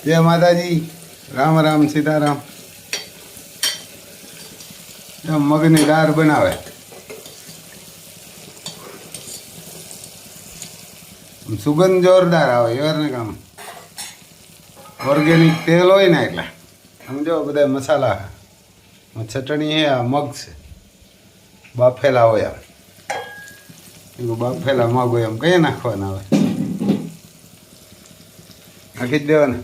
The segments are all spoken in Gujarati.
जय माता जी। राम राम सीताराम। मगनी दार बनावे सुगंध जोरदार आवे यार ने काम ऑर्गेनिक तेल होय ने એટલે समझो બધા मसाला चटणी है आ मग से बाफेला होया एगो बाफेला मग होय एम कई नाखवाना આવે નાખી જ દેવાના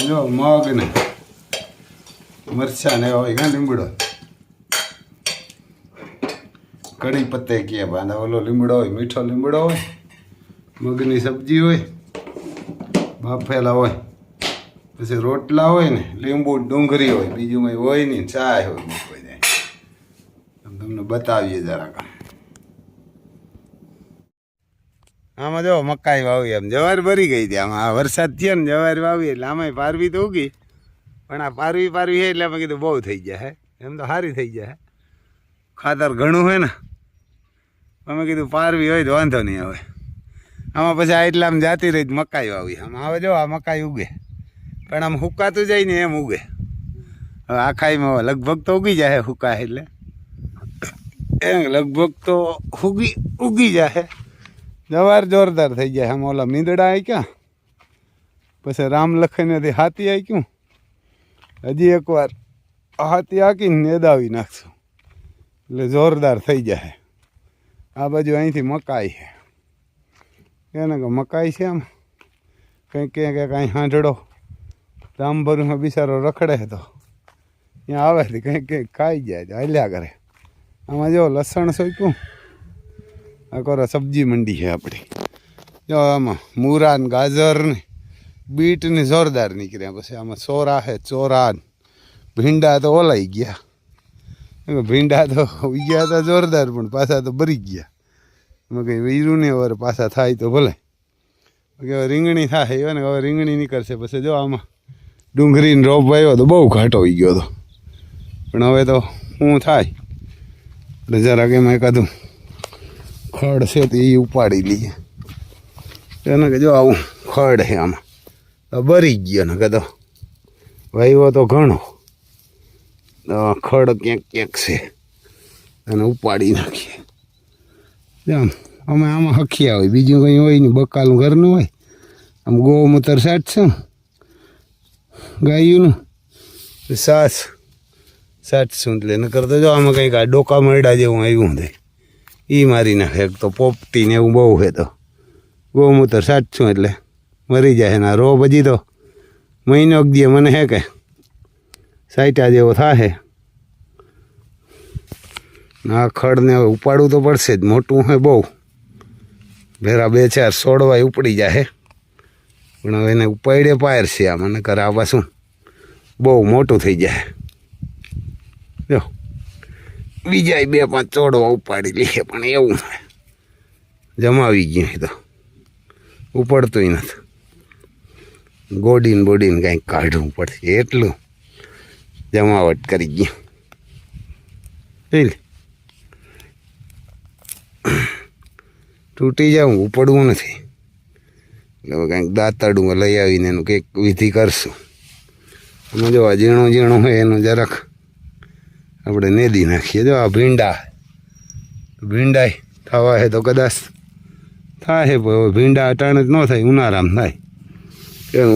जो मग ने मरचा ने होय का લીમડો कड़ी पत्ते किए बांधा ओलो લીમડો होय मीठो લીમડો होय मगनी सब्जी होय बाफेला होय પછી રોટલા હોય ને લીંબુ ડુંગળી હોય બીજું કંઈ હોય નહીં ચાય હોય મૂકવાઈ જાય તમને બતાવીએ જરાક આમાં જો મકાઈ વાવી એમ જવાર ભરી ગઈ હતી આમાં વરસાદ થયો ને જવાર વાવી એટલે આમાં પારવી તો ઉગી પણ આ પારવી છે એટલે અમે કીધું બહુ થઈ જાય એમ તો સારી થઈ જાય ખાતર ઘણું હોય ને અમે કીધું પારવી હોય તો વાંધો નહીં આવે આમાં પછી આ એટલામાં જાતી રહી મકાઈ વાવી આમાં હવે જો આ મકાઈ ઉગે પણ આમ હુકાતું જાય ને એમ ઉગે હવે આખાઈમાં લગભગ તો ઉગી જાય હુકાય એટલે એમ લગભગ તો ઉગી જાય જવાર જોરદાર થઈ જાય આમ ઓલા મીંદડા આવી ક્યાં પછી રામ લખનથી હાથી આવી ક્યું હજી એકવાર હાથી હાકીને નેદાવી નાખશું એટલે જોરદાર થઈ જાય આ બાજુ અહીંથી મકાઈ છે એને કે મકાઈ છે આમ કંઈક ક્યાંક કાંઈ હાંડડો રામભરમાં બિચારો રખડે તો ત્યાં આવેથી કંઈક ખાઈ જાય હાલ્યા કરે આમાં જો લસણ સોંપ્યું આ કરો સબ્જી મંડી છે આપણી જો આમાં મૂરા ને ગાજર ને બીટ ને જોરદાર નીકળ્યા પછી આમાં સોરા છે ચોરા ભીંડા તો ઓલાઈ ગયા ભીંડા તો ઉગ્યા હતા જોરદાર પણ પાછા તો ભરી ગયા એમાં કંઈ વીરું ને હવે પાછા થાય તો ભલે હવે રીંગણી થાય એવા ને હવે રીંગણી નીકળશે પછી જો આમાં ડુંગળીનો રોપ વાવ્યો તો બહુ ઘાટો હોઈ ગયો હતો પણ હવે તો શું થાય એટલે જરાક એમાં એકાદું ખડ છે તો એ ઉપાડી લઈએ એને કે જો આવું ખડ છે આમાં તો ભરી ગયો ને કે તો વાવ્યો તો ઘણો ખડ ક્યાંક છે એને ઉપાડી નાખીએ આમ અમે આમાં હખિયા હોય બીજું કંઈ હોય નહીં બકાલું ઘરનું હોય આમ ગૌમૂત્ર સાટશું ગાયુંનું સાટશું એટલે ન કરતો જો આમાં કંઈક આ ડોકા મરડા જેવું આવ્યું થાય એ મારી નાખે એક તો પોપટી ને એવું બહુ છે તો ગૌમૂત્ર સાટશું એટલે મરી જાય ને રોપ હજી તો મહિનો દીએ મને હે કે સાઈટા જેવો થાય આ ખડને હવે ઉપાડવું તો પડશે જ મોટું હોય બહુ ભેરા 2-4 છોડવાય ઉપડી જાય પણ હવે એને ઉપાડે પાયર છે આ મને કરે આ પાછું બહુ મોટું થઈ જાય જો બીજા 2-5 છોડવા ઉપાડી લઈએ પણ એવું જમાવી ગયું તો ઉપડતું નથી બોડીને કંઈક કાઢવું પડશે એટલું જમાવટ કરી ગયું તૂટી જાઉં ઉપડવું નથી એટલે હવે કંઈક દાંતરડું લઈ આવીને એનું કંઈક વિધિ કરશું એમાં જો આ ઝીણું હોય એનું જરાક આપણે નેદી નાખીએ જો આ ભીંડા થવા છે તો કદાચ થાય હવે ભીંડા અટાણે જ ન થાય ઉનાળામાં થાય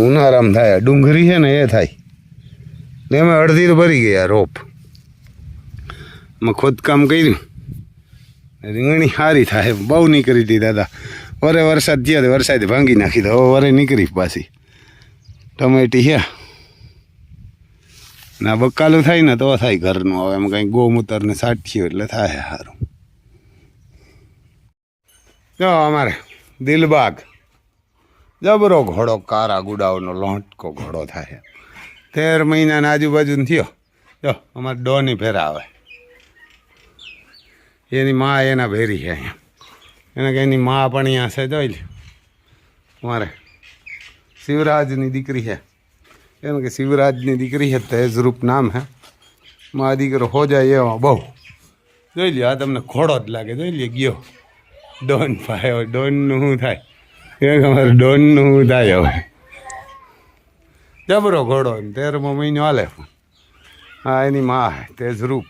ઉનાળામાં થાય ડુંગળી છે ને એ થાય ને એમાં અડધી તો ભરી ગયા રોપ એમાં ખોદકામ કર્યું રીંગણી સારી થાય બહુ નીકળી હતી દાદા વરે વરસાદ થયો તો વરસાદ ભાંગી નાખી તો હવે વરે નીકળી પાછી ટમેટી છે ના બકાલું થાય ને તો થાય ઘરનું હવે એમ કંઈક ગૌમૂત્રને સાટક્યું એટલે થાય સારું જો અમારે દિલબાગ જબરો ઘોડો કારા ગુડાઓનો લોટકો ઘોડો થાય 13 મહિનાના આજુબાજુનો થયો જો અમારે ડોની ફેરા આવે એની માં એના ભેરી છે અહીંયા એને કે એની માં પણ અહીંયા છે જોઈ લે મારે શિવરાજની દીકરી છે એને કે શિવરાજની દીકરી છે તેજરૂપ નામ है મારા દીકરો હો જાય એવા બહુ. જોઈ લ્યો, આ તમને ઘોડો જ લાગે. જોઈ લ્યો ગયો ડોન ભાઈ. ડોનનું શું થાય એ અમારે ડોનનું શું થાય હવે. જબરો ઘોડો 13મો મહિનો હાલે. હા, એની માં તેજરૂપ,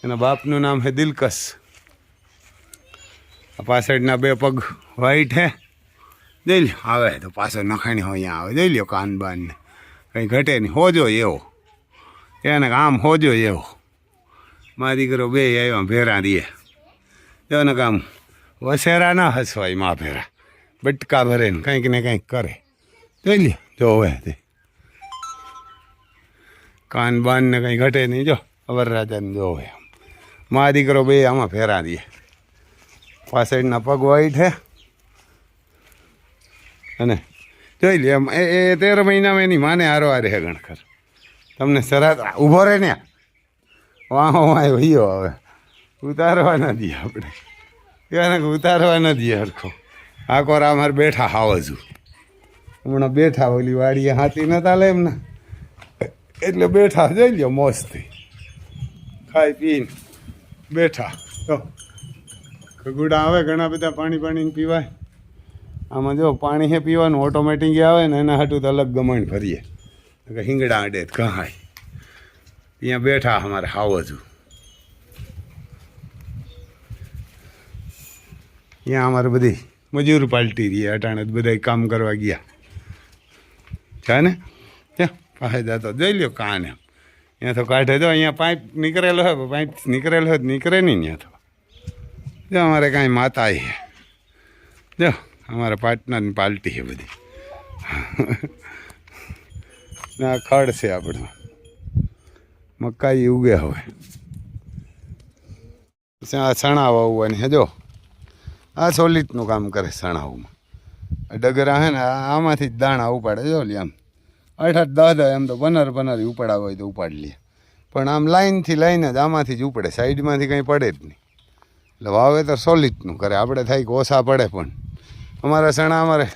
એના બાપનું નામ છે દિલકશ. પાછળના 2 પગ વ્હાઈટ હે. જોઈ લ્યો આવે તો પાછળ નખાણી હોય અહીંયા આવે. જોઈ લ્યો કાન બાનને કંઈ ઘટે નહીં. હોજો એવો એને આમ હોજો એવો. મારા દીકરો 2 આવ્યા ભેરા રીએ. જો ને કામ વસેરા ના હસવાય મા ભેરા. બટકા ભરે ને કંઈક ને કંઈક કરે. જોઈ લ્યો જો હવે તે કાન બાન ને કંઈ ઘટે નહીં. જો વરરાજાને જો હવે મારા દીકરો 2 આમાં ફેરા દે. પાછળના પગ વાઈટ છે અને જોઈ લે એમ એ 13 મહિનામાં એની માને હારો હારે હે ગણખર. તમને શરાત ઊભો રહે ને વાહો વાય વયો હવે ઉતારવા ન દઈએ આપણે. એને ઉતારવા ન દઈએ હરખો. આકોર અમારે બેઠા હાવજુ હમણાં બેઠા. ઓલી વાડીએ હાથી નતા લે એમને એટલે બેઠા. જોઈ લ્યો મોજથી ખાઈ પીને બેઠા. તો ખગુડા આવે ઘણા બધા પાણી પીવાય. આમાં જો પાણી હે પીવાનું ઓટોમેટિક આવે ને એના હાટું તો અલગ ગમણ ભરીએ. હિંગડા અડે કહાય ત્યાં બેઠા અમારે હાવજુ. ત્યાં અમારે બધી મજૂર પાલટી રહી. અટાણે બધા કામ કરવા ગયા છે ને. ત્યાં ફાયદા તો જોઈ લ્યો કાન એમ ત્યાં તો કાઢે. જો અહીંયા પાઇપ નીકળેલો હોય. પાઇપ નીકળેલો હોય નીકળે નહીં ત્યાં તો. જો અમારે કાંઈ માતા છે. જો અમારા પાટનાની પાલટી છે બધી. ના ખડ છે આપણું. મકાઈ ઉગે હવે. સણા વાવવાની હે. જો આ સોલિટનું કામ કરે સણાવમાં. ડગરા હે ને આમાંથી જ દાણા ઉપાડે. જો લે આમ 8-8 10 એમ તો પનર ઉપાડા હોય તો ઉપાડી લે. પણ આમ લાઈનથી લાઈન જ આમાંથી જ ઉપડે. સાઈડમાંથી કંઈ પડે જ નહીં. એટલે વાવેતર સોલિટનું કરે. આપણે થાય કે ઓછા પડે પણ અમારા સણા અમારે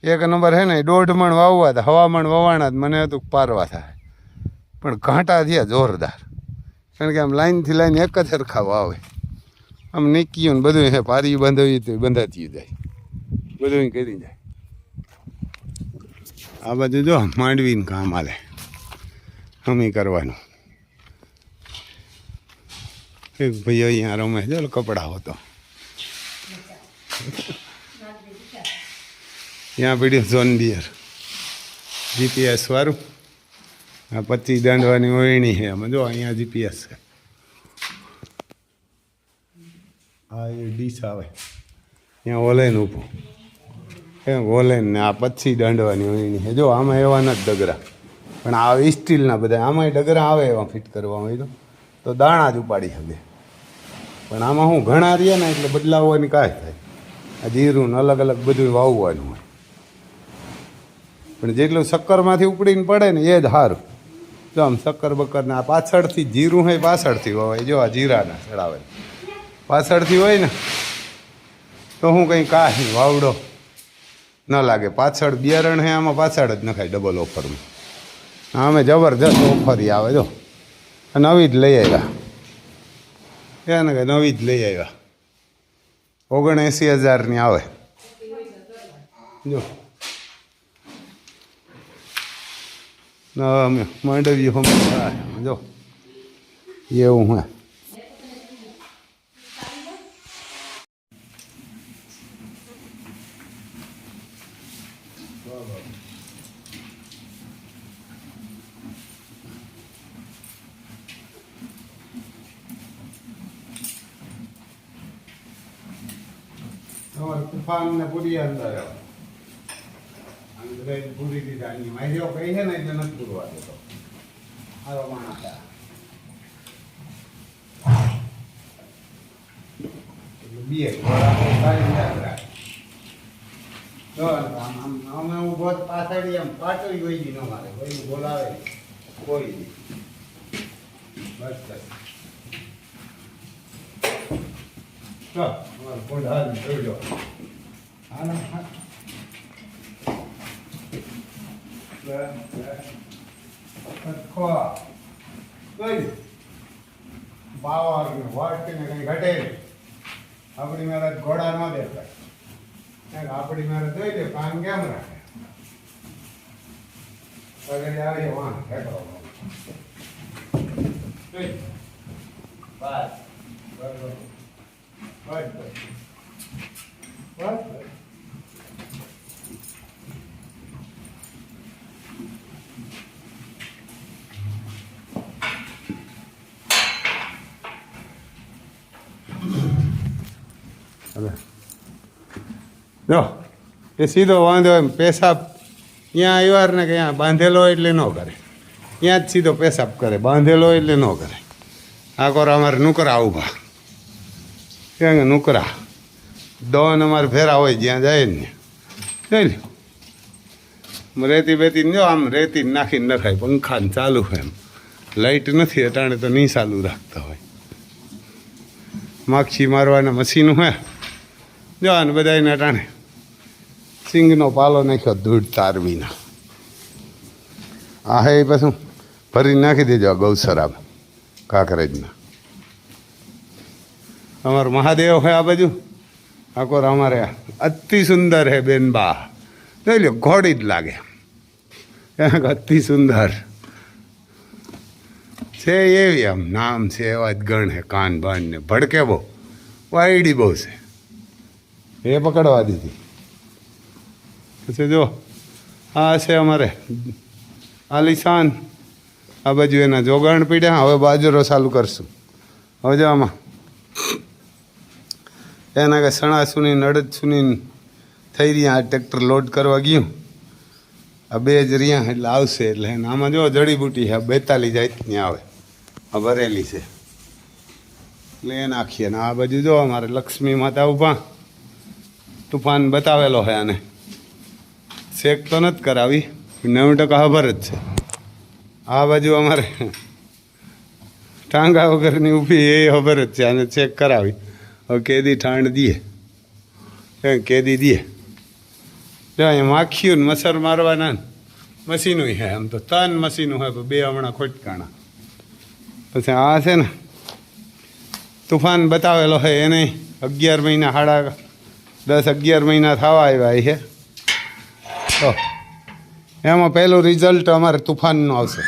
1 નંબર હે ને 1.5 મણ વાવવા હતા. હવામણ વવાણા જ મને હતું પારવા થાય પણ ઘાંટા થયા જોરદાર. કારણ કે આમ લાઈનથી લાઈન એક જ સરખા વાવે. આમ નીકળ્યું ને બધું હે પારી બાંધવી તો બંધાતી જાય. બધું કરી જાય. આ બધું જો માંડવીને કામ હાલે. હમી કરવાનું. એક ભાઈ અહીંયા રમે જો કપડા હોતો ત્યાં પીડ્યું ઝોન બિયર જીપીએસ વાળું. આ 25 દાંડવાની ઓયણી છે આમાં. જો અહીંયા જીપીએસ છે. આ એ ડીશ આવે ત્યાં ઓલેન ઊભું એમ ઓલેન ને આ 25 દાંડવાની ઓયણી છે. જો આમાં એવા નથી ડગરા પણ આ સ્ટીલના બધા. આમાં ડગરા આવે એવા ફિટ કરવામાં હોય તો દાણા જ ઉપાડી શકે. પણ આમાં હું ઘણા રહ્યા ને એટલે બદલાવવાની કાંઈ થાય. આ જીરું ને અલગ અલગ બધું વાવવાનું હોય. પણ જેટલું શક્કરમાંથી ઉપડીને પડે ને એ જ સારું. જો આમ શક્કર બક્કરને આ પાછળથી જીરું હોય પાછળથી વાવાય. જો આ જીરાના ચડાવે પાછળથી હોય ને તો હું કંઈ કાંઈ વાવડો ન લાગે. પાછળ બિયારણ હે આમાં પાછળ જ નખાય ડબલ ઓફરમાં. આમે જબરજસ્ત ઓફરી આવે. જો નવી જ લઈ આવ્યા. એને કે નવી જ લઈ આવ્યા. 79,000ની આવે. જો માંડવી હોમ જો એવું હે. તૂફાન ને પૂરી અંદર પૂરી દીધા. મારી કઈ છે ને એટલે નથી પૂરવા દેતો. સારો માણસ એટલે બે અમે ઉભો પાછળ એમ પાટોઈ ગઈ દી ન મારે કોઈ બોલાવે કોઈ દી. બસ બસ પાવર ને વટ ને કઈ ઘટે નહીં. આપણી મારે ઘોડા ન દેખાય, આપણી મારે જોઈ દે કામ કેમ રાખે. આગળ આવીએ વાહ હેઠો બસ બરોબર બસ બસ બસ. જો એ સીધો વાંધો એમ પેશાબ ત્યાં આવ્યા ને કે ત્યાં બાંધેલો હોય એટલે ન કરે, ત્યાં જ સીધો પેશાબ કરે, બાંધેલો હોય એટલે ન કરે. આ કોર અમારે નુકરા ઊભા કે નુકરા દોન અમારે ફેરા હોય જ્યાં જાય ને જોઈ લે. રેતી બેતી જો આમ રેતી નાખીને નખાય, પંખા ને ચાલુ હોય એમ. લાઇટ નથી અટાણે તો નહીં ચાલુ રાખતા હોય. માખી મારવાના મશીન હોય જો ને બધાને અટાણે સિંગનો પાલો નાખ્યો ધૂળ તારવીના. આ હે પાછું ભરી નાખી દેજો આ ગૌસરામાં કાંકરેજના. અમારું મહાદેવ હોય આ બાજુ આકોર અમારે અતિ સુંદર હે બેનબા જોઈ લો, ઘોડી જ લાગે અતિ સુંદર છે એવી. આમ નામ છે એવા જ ગણ હે, કાન બાન ને ભડકે બહુ, વાયડી બહુ છે. એ પકડવા દીધી. પછી જો આ છે અમારે આલિશાન, આ બાજુ એના જોગાણ પીડ્યા. હવે બાજરો ચાલુ કરશું. હવે જો આમાં એના કે સણા સુની નડદ સુની થઈ રહ્યા. આ ટ્રેક્ટર લોડ કરવા ગયું, આ બે જ રહ્યા એટલે આવશે. એટલે એને આમાં જો જડીબુટી છે 42 જાતની આવે, આ ભરેલી છે એટલે એ નાખીએ. ને આ બાજુ જો અમારે લક્ષ્મી માતા ઊભા, તુફાન બતાવેલો છે આને. ચેક તો નથી કરાવી, 90% ખબર જ છે. આ બાજુ અમારે ટાંગા વગરની ઊભી એ ખબર જ છે, આને ચેક કરાવી. હવે કેદી ઠાંડ દઈએ કેદી દઈએ. જો અહીંયા માખીયું ને મસર મારવાના મશીનો છે. આમ તો 3 મશીનો હોય, 2 હમણાં ખોટકાણા. પછી આ છે ને તુફાન બતાવેલો છે એને 11 મહિના, સાડા 10-11 મહિના થવા આવ્યા છે. તો એમાં પહેલું રિઝલ્ટ અમારે તુફાનનું આવશે.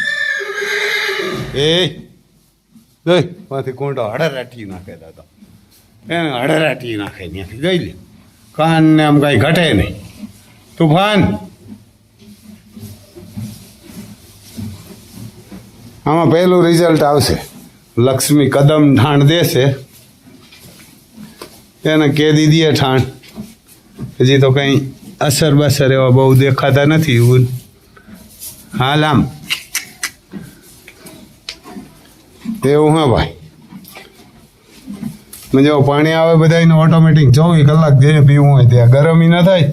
એ જોઈ માંથી કુંડો હળરાટી નાખે દાદા, એને હળરાટી નાખે ત્યાંથી જોઈ લે. કાન ને આમ કાંઈ ઘટે નહીં. તુફાન આમાં પહેલું રિઝલ્ટ આવશે. લક્ષ્મી કદમ ઠાણ દેશે, એને કેદી દે ઠાણ. હજી તો કંઈ અસર બસર એવા બહુ દેખાતા નથી. હાલ આમ એવું હા ભાઈ. જો પાણી આવે બધાને ઓટોમેટિક 24 કલાક જે પીવું હોય ત્યાં ગરમી ન થાય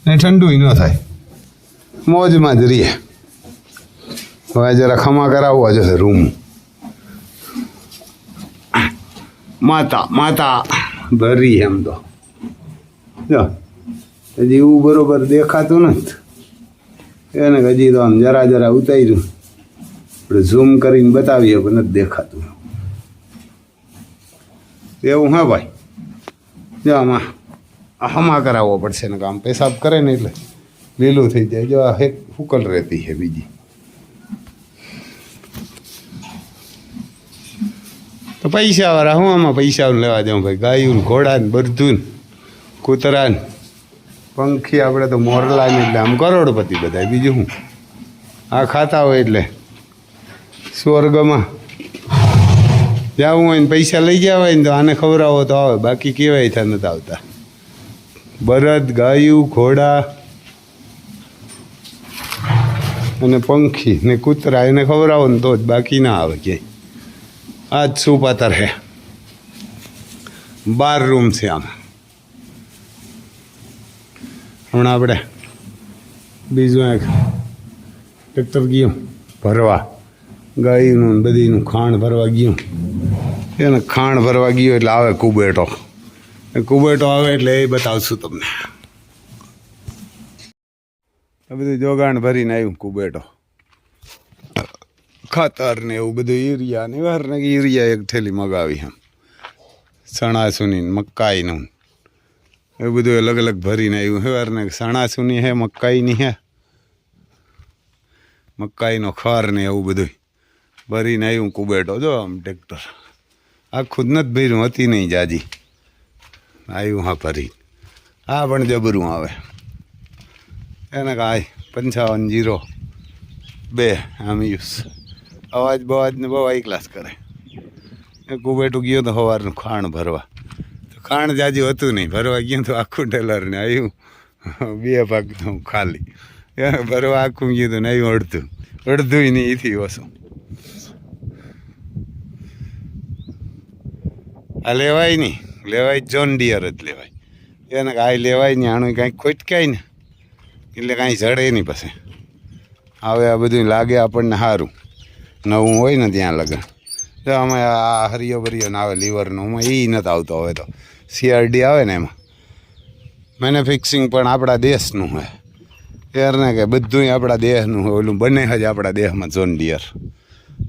ને ઠંડુ ન થાય, મોજમાં જ રહીએ. હવે જરા ખમા કરાવવા જશે રૂમ. માતા માતા ભરી એમ તો જો હજી એવું બરોબર દેખાતું નથી એને. હજી તો આમ જરા જરા ઉતાર્યું, આપણે ઝૂમ કરીને બતાવીએ પણ નથી દેખાતું એવું. હા ભાઈ જો આમાં હમા કરાવવો પડશે ને, આમ પેશાબ કરે ને એટલે લીલું થઈ જાય. જો આ એક ફૂકલ રહેતી છે બીજી. તો પૈસાવાળા હું આમાં પૈસાનું લેવા જાઉં ભાઈ. ગાયું ઘોડા ને બધું કૂતરા ને પંખી, આપણે તો મોરલા ને એટલે આમ કરોડપતિ બધા. બીજું શું આ ખાતા હોય એટલે સ્વર્ગમાં જવું હોય ને પૈસા લઈ ગયા હોય ને તો આને ખવડાવો તો આવે, બાકી કેવાય થા નથી આવતા. બળદ, ગાયું, ઘોડા અને પંખી ને કૂતરા એને ખવડાવો ને તો જ, બાકી ના આવે ક્યાંય. આ જ સુપાતર હે. 12 રૂમ છે આમ. હમણાં આપણે બીજું એક ટ્રેક્ટર ગયું ભરવા, ગાયનું બધીનું ખાણ ભરવા ગયું. એને ખાણ ભરવા ગયું એટલે આવે કુબેટો. કુબેટો આવે એટલે એ બતાવશું તમને. આ બધું જોગાણ ભરીને આવ્યું કુબેટો. ખાતર ને એવું બધું યુરિયા ને વાર ને યુરિયા એક થેલી મગાવી એમ ચણાસુની મકાઈનું એવું બધું અલગ અલગ ભરીને આવ્યું હે વાર ને ચણાસુની હે મકાઈની હે મકાઈનો ખર ને એવું બધું ભરીને આવ્યું કુબેટો જો આમ ટ્રેક્ટર આ ખુદ નથી ભર્યું હતી નહીં જાજી આવ્યું હા ભરી હા પણ જબરું આવે એને કાંઈ 5502 આમ યુસ અવાજ બવાજને બહુ હાઈ ક્લાસ કરે એ કુબેટું ગયો તો સવારનું ખાણ ભરવા તો ખાણ જાજુ હતું નહીં ભરવા ગયું તો આખું ટેલરને આવ્યું 2 ભાગ તો ખાલી ભરવા આખું ગયું તો નહીં અડધું નહીં એથી ઓછું આ લેવાય નહીં લેવાય જોન ડિયર જ લેવાય એને કાંઈ લેવાય નહીં આનું કાંઈક ખોટકાય ને એટલે કાંઈ જડે નહીં પછી હવે આ બધું લાગે આપણને સારું નવું હોય ને ત્યાં લગન તો અમે આ હરિયો બરિયો ના આવે લીવરનું એમાં એ નથી આવતો હવે તો CRD આવે ને એમાં મેન્યુફેક્ચરિંગ પણ આપણા દેશનું હોય એને કે બધું આપણા દેશનું હોય ઓલું બને જ આપણા દેશમાં જોન ડિયર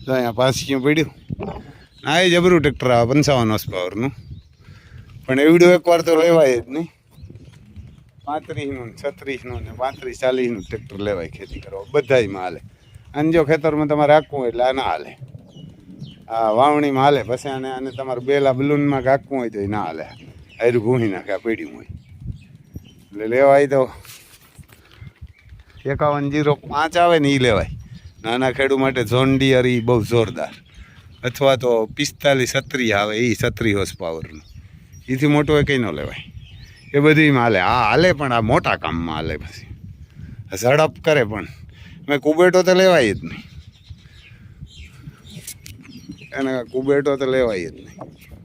તો અહીંયા પાછું પડ્યું ના એ જબરું ટ્રેક્ટર આવે 55 હોર્સ પાવરનું પણ એવડું એકવાર તો લેવાય જ નહીં 35નું 36નું ને 35-40નું ટ્રેક્ટર લેવાય ખેતી કરવા બધાયમાં હાલે અને જો ખેતરમાં તમારે રાખવું હોય એટલે આ ના હાલે હા વાવણીમાં હાલે પછી આને તમારે બેલા બલૂનમાં કાકવું હોય તો એ ના હાલે આયરું ઘૂણી નાખે આ પડ્યું હોય એટલે લેવાય તો 5105 આવે ને એ લેવાય નાના ખેડૂત માટે જોન ડિયર એ બહુ જોરદાર અથવા તો 45-36 આવે એ 36 હોર્સ પાવરનું એથી મોટું એ કંઈ ન લેવાય એ બધીમાં હાલે આ હાલે પણ આ મોટા કામમાં હાલે પછી ઝડપ કરે પણ મેં કુબેટો તો લેવાય જ નહીં એને કુબેટો તો લેવાય જ નહીં